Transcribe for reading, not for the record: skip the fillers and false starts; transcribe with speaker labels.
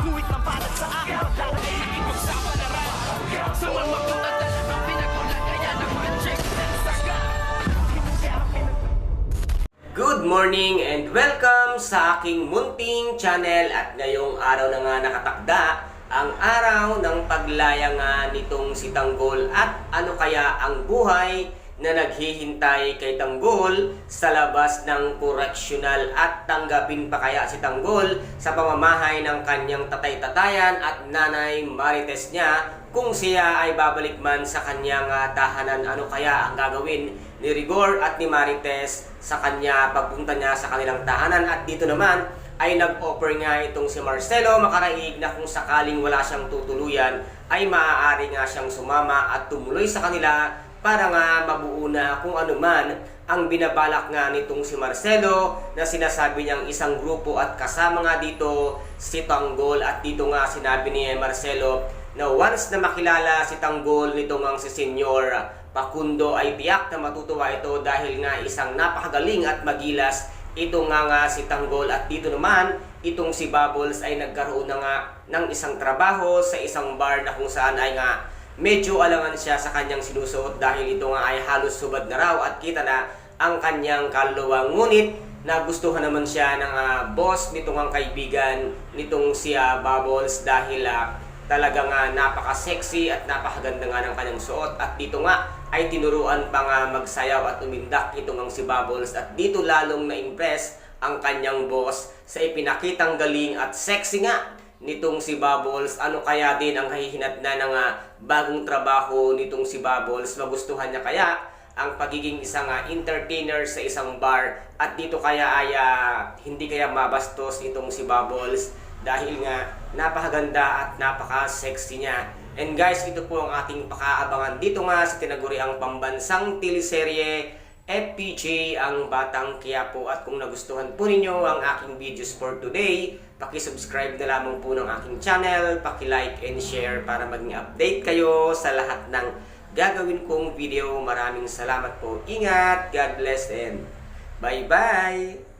Speaker 1: Guhit ng balat sa akin Pagdala ay ipagsapalaran Sa mga at talagang pinagulan Kaya naman check ng saga.
Speaker 2: Good morning and welcome sa aking munting channel. At ngayong araw na nga nakatakda ang araw ng paglaya nga nitong si Tanggol. At ano kaya ang buhay na naghihintay kay Tanggol sa labas ng correctional, at tanggapin pa kaya si Tanggol sa pamamahay ng kanyang tatay-tatayan at nanay Marites niya kung siya ay babalik man sa kanyang tahanan. Ano kaya ang gagawin ni Rigor at ni Marites sa kanya pagpunta niya sa kanilang tahanan? At dito naman ay nag-offer nga itong si Marcelo Macaraig na kung sakaling wala siyang tutuluyan ay maaari nga siyang sumama at tumuloy sa kanila para nga mabuo na kung ano man ang binabalak nga nitong si Marcelo na sinasabi niyang isang grupo, at kasama nga dito si Tanggol. At dito nga sinabi ni Marcelo na once na makilala si Tanggol nitong ang si Senyor Pacundo ay tiyak na matutuwa ito dahil nga isang napakagaling at magilas ito nga si Tanggol. At dito naman itong si Bubbles ay nagkaroon na nga ng isang trabaho sa isang bar na kung saan ay nga medyo alangan siya sa kanyang sinusuot dahil ito nga ay halos subad na raw at kita na ang kanyang kaluluwa. Ngunit nagustuhan naman siya ng boss nitong ang kaibigan nitong si Bubbles dahil talagang napaka-sexy at napakaganda nga ng kanyang suot. At dito nga ay tinuruan pa nga magsayaw at umindak itong ang si Bubbles. At dito lalong na-impress ang kanyang boss sa ipinakitang galing at sexy nga nitong si Bubbles. Ano kaya din ang kahihinatnan ng bagong trabaho nitong si Bubbles? Magustuhan niya kaya ang pagiging isang entertainer sa isang bar? At dito kaya ay hindi kaya mabastos itong si Bubbles dahil nga napakaganda at napaka-sexy niya. And guys, ito po ang ating pakaabangan dito nga sa tinaguriang pambansang teleserye FPJ ang Batang Quiapo. At kung nagustuhan po ninyo ang aking videos for today, paki-subscribe na lamang po ng aking channel, paki-like and share para maging update kayo sa lahat ng gagawin kong video. Maraming salamat po. Ingat, God bless, and bye-bye!